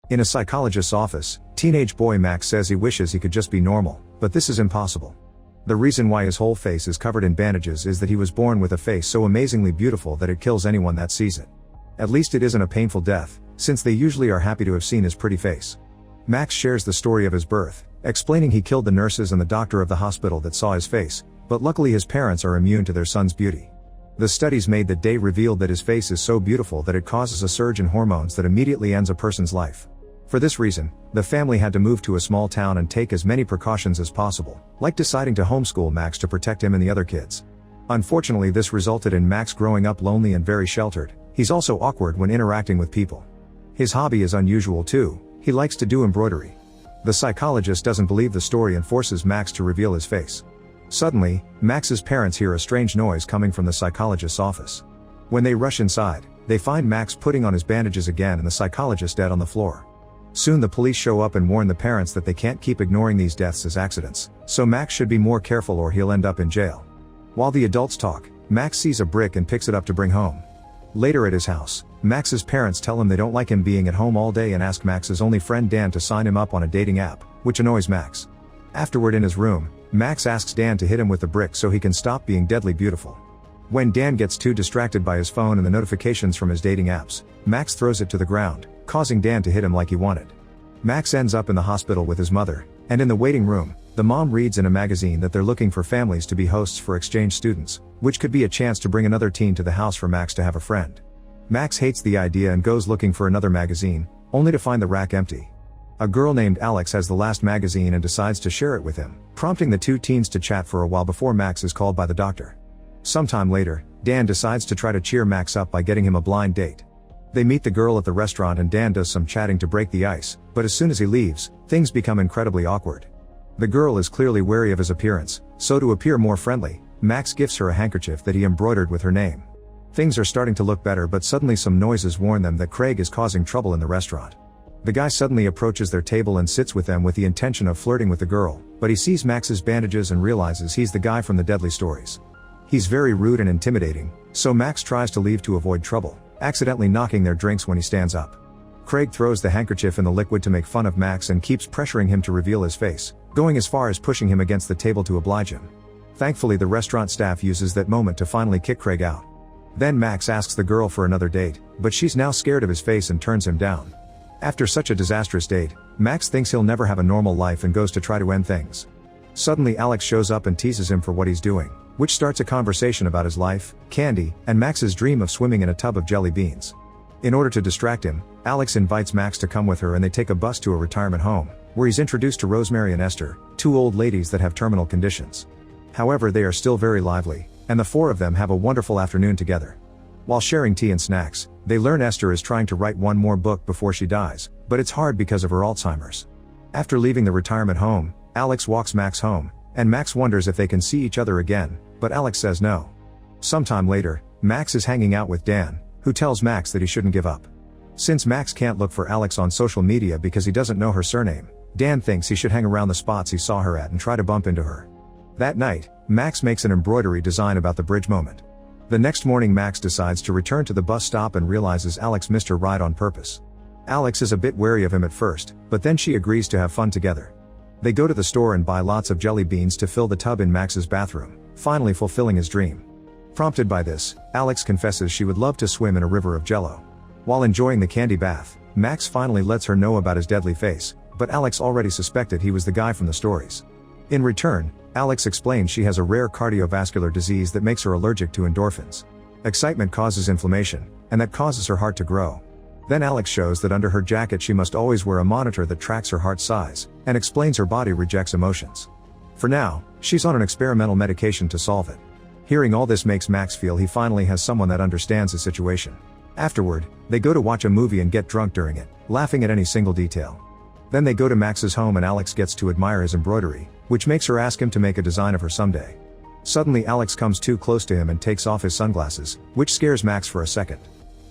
In a psychologist's office, teenage boy Max says he wishes he could just be normal, but this is impossible. The reason why his whole face is covered in bandages is that he was born with a face so amazingly beautiful that it kills anyone that sees it. At least it isn't a painful death, since they usually are happy to have seen his pretty face. Max shares the story of his birth, explaining he killed the nurses and the doctor of the hospital that saw his face, but luckily his parents are immune to their son's beauty. The studies made that day revealed that his face is so beautiful that it causes a surge in hormones that immediately ends a person's life. For this reason, the family had to move to a small town and take as many precautions as possible, like deciding to homeschool Max to protect him and the other kids. Unfortunately, this resulted in Max growing up lonely and very sheltered. He's also awkward when interacting with people. His hobby is unusual too. He likes to do embroidery. The psychologist doesn't believe the story and forces Max to reveal his face. Suddenly, Max's parents hear a strange noise coming from the psychologist's office. When they rush inside, they find Max putting on his bandages again and the psychologist dead on the floor. Soon the police show up and warn the parents that they can't keep ignoring these deaths as accidents, so Max should be more careful or he'll end up in jail. While the adults talk, Max sees a brick and picks it up to bring home. Later at his house, Max's parents tell him they don't like him being at home all day and ask Max's only friend Dan to sign him up on a dating app, which annoys Max. Afterward in his room, Max asks Dan to hit him with the brick so he can stop being deadly beautiful. When Dan gets too distracted by his phone and the notifications from his dating apps, Max throws it to the ground, causing Dan to hit him like he wanted. Max ends up in the hospital with his mother, and in the waiting room, the mom reads in a magazine that they're looking for families to be hosts for exchange students, which could be a chance to bring another teen to the house for Max to have a friend. Max hates the idea and goes looking for another magazine, only to find the rack empty. A girl named Alex has the last magazine and decides to share it with him, prompting the two teens to chat for a while before Max is called by the doctor. Sometime later, Dan decides to try to cheer Max up by getting him a blind date. They meet the girl at the restaurant and Dan does some chatting to break the ice, but as soon as he leaves, things become incredibly awkward. The girl is clearly wary of his appearance, so to appear more friendly, Max gifts her a handkerchief that he embroidered with her name. Things are starting to look better, but suddenly some noises warn them that Craig is causing trouble in the restaurant. The guy suddenly approaches their table and sits with them with the intention of flirting with the girl, but he sees Max's bandages and realizes he's the guy from the Deadly Stories. He's very rude and intimidating, so Max tries to leave to avoid trouble, accidentally knocking their drinks when he stands up. Craig throws the handkerchief in the liquid to make fun of Max and keeps pressuring him to reveal his face, going as far as pushing him against the table to oblige him. Thankfully, the restaurant staff uses that moment to finally kick Craig out. Then Max asks the girl for another date, but she's now scared of his face and turns him down. After such a disastrous date, Max thinks he'll never have a normal life and goes to try to end things. Suddenly Alex shows up and teases him for what he's doing, which starts a conversation about his life, candy, and Max's dream of swimming in a tub of jelly beans. In order to distract him, Alex invites Max to come with her and they take a bus to a retirement home, where he's introduced to Rosemary and Esther, two old ladies that have terminal conditions. However, they are still very lively, and the four of them have a wonderful afternoon together. While sharing tea and snacks, they learn Esther is trying to write one more book before she dies, but it's hard because of her Alzheimer's. After leaving the retirement home, Alex walks Max home, and Max wonders if they can see each other again, but Alex says no. Sometime later, Max is hanging out with Dan, who tells Max that he shouldn't give up. Since Max can't look for Alex on social media because he doesn't know her surname, Dan thinks he should hang around the spots he saw her at and try to bump into her. That night, Max makes an embroidery design about the bridge moment. The next morning Max decides to return to the bus stop and realizes Alex missed her ride on purpose. Alex is a bit wary of him at first, but then she agrees to have fun together. They go to the store and buy lots of jelly beans to fill the tub in Max's bathroom, finally fulfilling his dream. Prompted by this, Alex confesses she would love to swim in a river of jello. While enjoying the candy bath, Max finally lets her know about his deadly face, but Alex already suspected he was the guy from the stories. In return, Alex explains she has a rare cardiovascular disease that makes her allergic to endorphins. Excitement causes inflammation, and that causes her heart to grow. Then Alex shows that under her jacket she must always wear a monitor that tracks her heart size, and explains her body rejects emotions. For now, she's on an experimental medication to solve it. Hearing all this makes Max feel he finally has someone that understands his situation. Afterward, they go to watch a movie and get drunk during it, laughing at any single detail. Then they go to Max's home and Alex gets to admire his embroidery, which makes her ask him to make a design of her someday. Suddenly Alex comes too close to him and takes off his sunglasses, which scares Max for a second.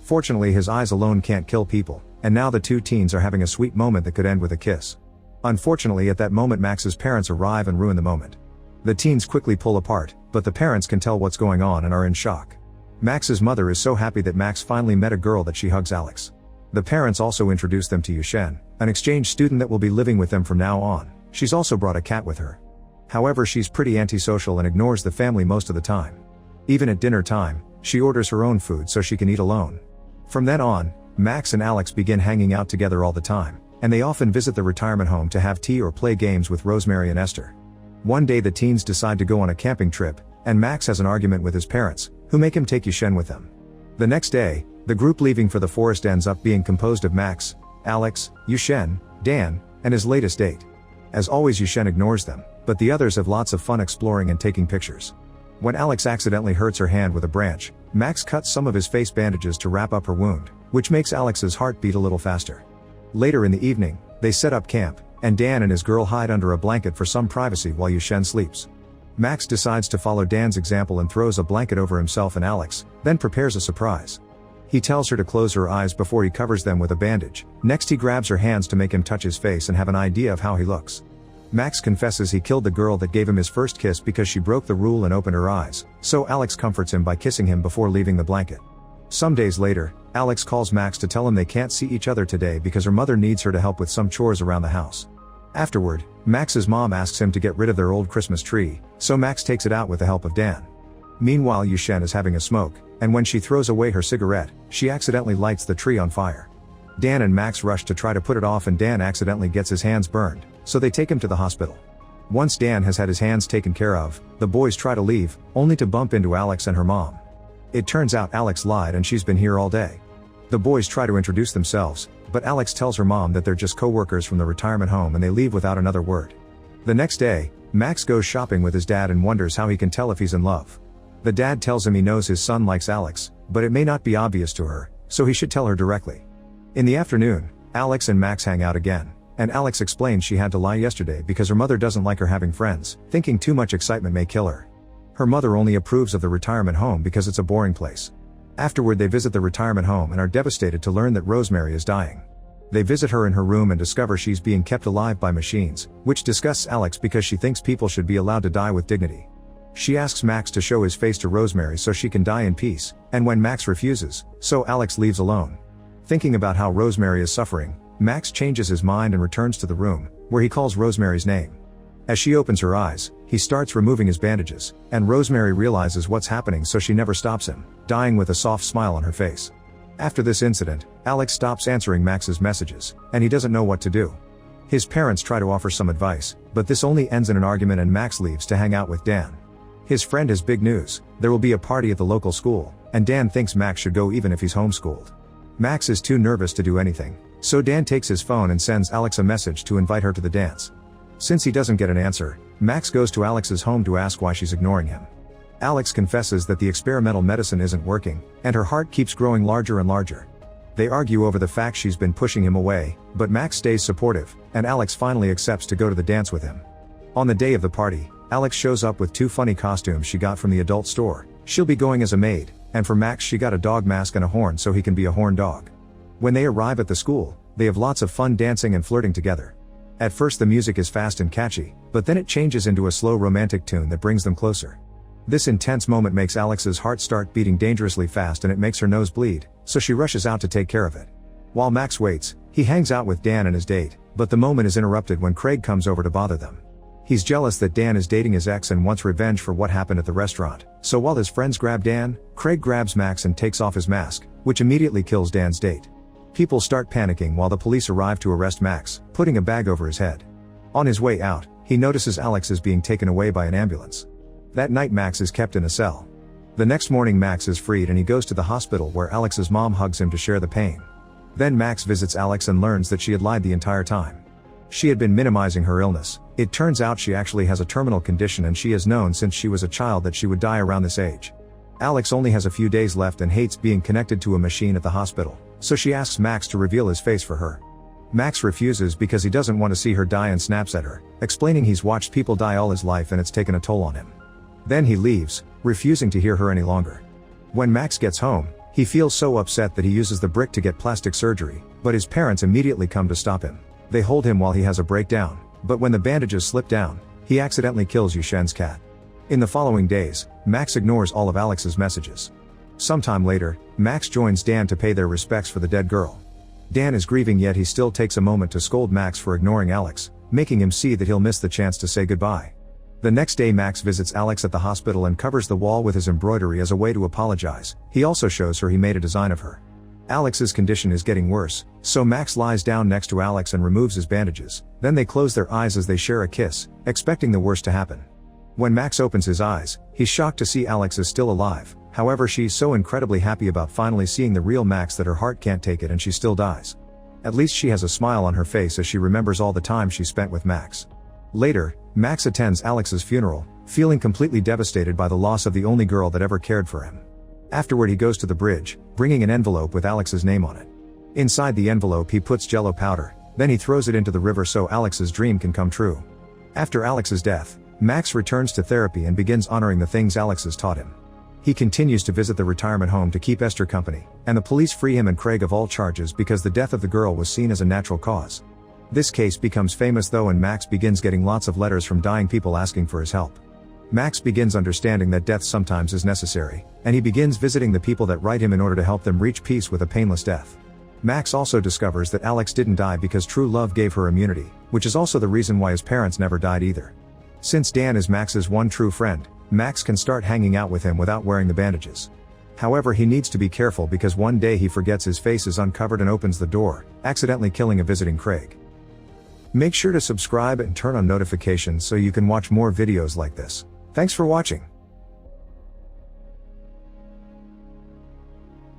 Fortunately, his eyes alone can't kill people, and now the two teens are having a sweet moment that could end with a kiss. Unfortunately, at that moment Max's parents arrive and ruin the moment. The teens quickly pull apart, but the parents can tell what's going on and are in shock. Max's mother is so happy that Max finally met a girl that she hugs Alex. The parents also introduce them to Yushen, an exchange student that will be living with them from now on. She's also brought a cat with her. However, she's pretty antisocial and ignores the family most of the time. Even at dinner time, she orders her own food so she can eat alone. From then on, Max and Alex begin hanging out together all the time, and they often visit the retirement home to have tea or play games with Rosemary and Esther. One day the teens decide to go on a camping trip, and Max has an argument with his parents, who make him take Yushen with them. The next day, the group leaving for the forest ends up being composed of Max, Alex, Yushen, Dan, and his latest date. As always, Yushen ignores them, but the others have lots of fun exploring and taking pictures. When Alex accidentally hurts her hand with a branch, Max cuts some of his face bandages to wrap up her wound, which makes Alex's heart beat a little faster. Later in the evening, they set up camp, and Dan and his girl hide under a blanket for some privacy while Yushen sleeps. Max decides to follow Dan's example and throws a blanket over himself and Alex, then prepares a surprise. He tells her to close her eyes before he covers them with a bandage. Next he grabs her hands to make him touch his face and have an idea of how he looks. Max confesses he killed the girl that gave him his first kiss because she broke the rule and opened her eyes, so Alex comforts him by kissing him before leaving the blanket. Some days later, Alex calls Max to tell him they can't see each other today because her mother needs her to help with some chores around the house. Afterward, Max's mom asks him to get rid of their old Christmas tree, so Max takes it out with the help of Dan. Meanwhile, Yushen is having a smoke, and when she throws away her cigarette, she accidentally lights the tree on fire. Dan and Max rush to try to put it off and Dan accidentally gets his hands burned, so they take him to the hospital. Once Dan has had his hands taken care of, the boys try to leave, only to bump into Alex and her mom. It turns out Alex lied and she's been here all day. The boys try to introduce themselves, but Alex tells her mom that they're just co-workers from the retirement home and they leave without another word. The next day, Max goes shopping with his dad and wonders how he can tell if he's in love. The dad tells him he knows his son likes Alex, but it may not be obvious to her, so he should tell her directly. In the afternoon, Alex and Max hang out again, and Alex explains she had to lie yesterday because her mother doesn't like her having friends, thinking too much excitement may kill her. Her mother only approves of the retirement home because it's a boring place. Afterward they visit the retirement home and are devastated to learn that Rosemary is dying. They visit her in her room and discover she's being kept alive by machines, which disgusts Alex because she thinks people should be allowed to die with dignity. She asks Max to show his face to Rosemary so she can die in peace, and when Max refuses, so Alex leaves alone. Thinking about how Rosemary is suffering, Max changes his mind and returns to the room, where he calls Rosemary's name. As she opens her eyes, he starts removing his bandages, and Rosemary realizes what's happening so she never stops him, dying with a soft smile on her face. After this incident, Alex stops answering Max's messages, and he doesn't know what to do. His parents try to offer some advice, but this only ends in an argument and Max leaves to hang out with Dan. His friend has big news: there will be a party at the local school, and Dan thinks Max should go even if he's homeschooled. Max is too nervous to do anything, so Dan takes his phone and sends Alex a message to invite her to the dance. Since he doesn't get an answer, Max goes to Alex's home to ask why she's ignoring him. Alex confesses that the experimental medicine isn't working, and her heart keeps growing larger and larger. They argue over the fact she's been pushing him away, but Max stays supportive, and Alex finally accepts to go to the dance with him. On the day of the party, Alex shows up with two funny costumes she got from the adult store. She'll be going as a maid, and for Max she got a dog mask and a horn so he can be a horn dog. When they arrive at the school, they have lots of fun dancing and flirting together. At first the music is fast and catchy, but then it changes into a slow romantic tune that brings them closer. This intense moment makes Alex's heart start beating dangerously fast and it makes her nose bleed, so she rushes out to take care of it. While Max waits, he hangs out with Dan and his date, but the moment is interrupted when Craig comes over to bother them. He's jealous that Dan is dating his ex and wants revenge for what happened at the restaurant, so while his friends grab Dan, Craig grabs Max and takes off his mask, which immediately kills Dan's date. People start panicking while the police arrive to arrest Max, putting a bag over his head. On his way out, he notices Alex is being taken away by an ambulance. That night Max is kept in a cell. The next morning Max is freed and he goes to the hospital where Alex's mom hugs him to share the pain. Then Max visits Alex and learns that she had lied the entire time. She had been minimizing her illness. It turns out she actually has a terminal condition and she has known since she was a child that she would die around this age. Alex only has a few days left and hates being connected to a machine at the hospital, so she asks Max to reveal his face for her. Max refuses because he doesn't want to see her die and snaps at her, explaining he's watched people die all his life and it's taken a toll on him. Then he leaves, refusing to hear her any longer. When Max gets home, he feels so upset that he uses the brick to get plastic surgery, but his parents immediately come to stop him. They hold him while he has a breakdown, but when the bandages slip down, he accidentally kills Yushen's cat. In the following days, Max ignores all of Alex's messages. Sometime later, Max joins Dan to pay their respects for the dead girl. Dan is grieving, yet he still takes a moment to scold Max for ignoring Alex, making him see that he'll miss the chance to say goodbye. The next day Max visits Alex at the hospital and covers the wall with his embroidery as a way to apologize. He also shows her he made a design of her. Alex's condition is getting worse, so Max lies down next to Alex and removes his bandages. Then they close their eyes as they share a kiss, expecting the worst to happen. When Max opens his eyes, he's shocked to see Alex is still alive. However, she's so incredibly happy about finally seeing the real Max that her heart can't take it and she still dies. At least she has a smile on her face as she remembers all the time she spent with Max. Later, Max attends Alex's funeral, feeling completely devastated by the loss of the only girl that ever cared for him. Afterward he goes to the bridge, bringing an envelope with Alex's name on it. Inside the envelope he puts Jello powder, then he throws it into the river so Alex's dream can come true. After Alex's death, Max returns to therapy and begins honoring the things Alex has taught him. He continues to visit the retirement home to keep Esther company, and the police free him and Craig of all charges because the death of the girl was seen as a natural cause. This case becomes famous though, and Max begins getting lots of letters from dying people asking for his help. Max begins understanding that death sometimes is necessary, and he begins visiting the people that write him in order to help them reach peace with a painless death. Max also discovers that Alex didn't die because true love gave her immunity, which is also the reason why his parents never died either. Since Dan is Max's one true friend, Max can start hanging out with him without wearing the bandages. However, he needs to be careful because one day he forgets his face is uncovered and opens the door, accidentally killing a visiting Craig. Make sure to subscribe and turn on notifications so you can watch more videos like this. Thanks for watching.